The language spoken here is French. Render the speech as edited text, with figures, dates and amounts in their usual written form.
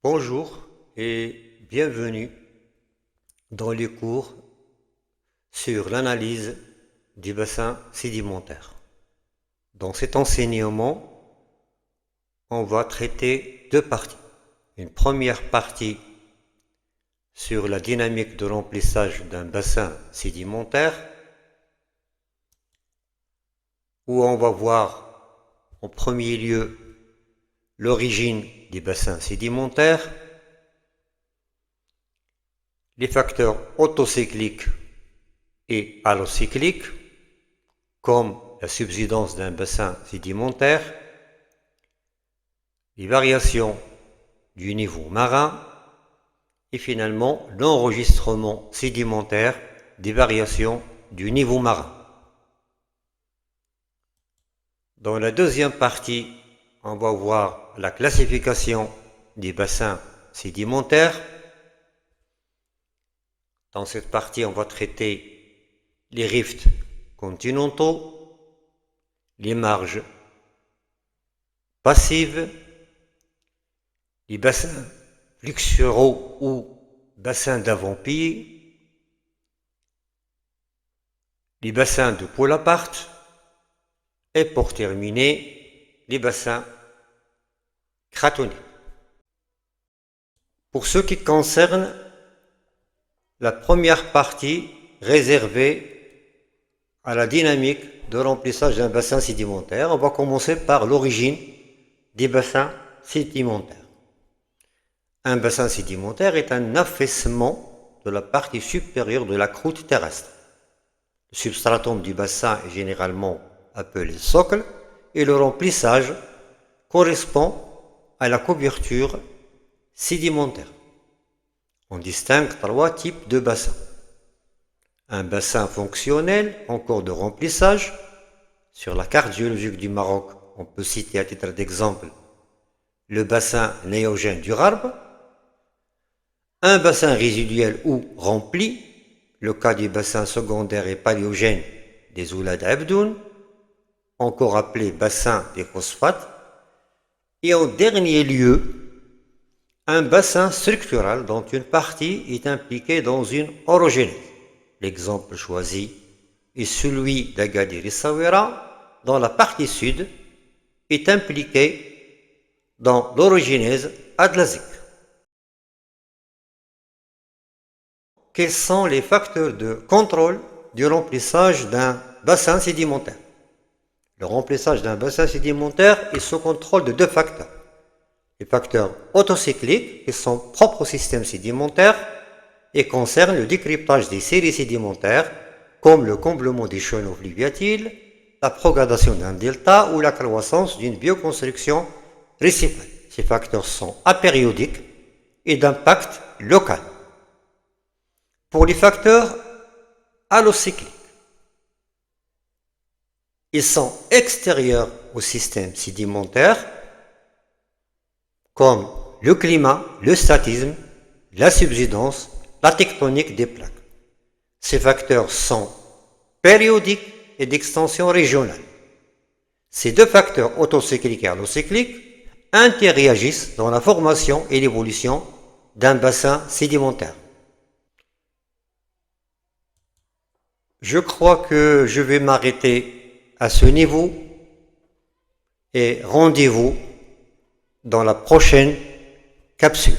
Bonjour et bienvenue dans les cours sur l'analyse du bassin sédimentaire. Dans cet enseignement, on va traiter deux parties. Une première partie sur la dynamique de remplissage d'un bassin sédimentaire, où on va voir en premier lieu l'origine des bassins sédimentaires, les facteurs autocycliques et allocycliques, comme la subsidence d'un bassin sédimentaire, les variations du niveau marin et finalement l'enregistrement sédimentaire des variations du niveau marin. Dans la deuxième partie, on va voir la classification des bassins sédimentaires. Dans cette partie, on va traiter les rifts continentaux, les marges passives, les bassins flexuraux ou bassins d'avant-pied, les bassins de pôle aparte et pour terminer, les bassins cratoniques. Pour ce qui concerne la première partie réservée à la dynamique de remplissage d'un bassin sédimentaire, on va commencer par l'origine des bassins sédimentaires. Un bassin sédimentaire est un affaissement de la partie supérieure de la croûte terrestre. Le substratum du bassin est généralement appelé socle et le remplissage correspond à la couverture sédimentaire. On distingue trois types de bassins. Un bassin fonctionnel en cours de remplissage. Sur la carte géologique du Maroc, on peut citer à titre d'exemple le bassin néogène du Gharb. Un bassin résiduel ou rempli, le cas du bassin secondaire et paléogène des Oulad Abdoun, encore appelé bassin des phosphates. Et en dernier lieu, un bassin structural dont une partie est impliquée dans une orogénèse. L'exemple choisi est celui d'Agadir Essaouira, dont la partie sud est impliquée dans l'orogénèse adlasique. Quels sont les facteurs de contrôle du remplissage d'un bassin sédimentaire? Le remplissage d'un bassin sédimentaire est sous contrôle de deux facteurs. Les facteurs autocycliques, qui sont propres au système sédimentaire et concernent le décryptage des séries sédimentaires, comme le comblement des chenaux fluviatiles, la propagation d'un delta ou la croissance d'une bioconstruction récipale. Ces facteurs sont apériodiques et d'impact local. Pour les facteurs allocycliques, ils sont extérieurs au système sédimentaire, comme le climat, le statisme, la subsidence, la tectonique des plaques. Ces facteurs sont périodiques et d'extension régionale. Ces deux facteurs autocycliques et allocycliques interréagissent dans la formation et l'évolution d'un bassin sédimentaire. Je crois que je vais m'arrêter à ce niveau et rendez-vous dans la prochaine capsule.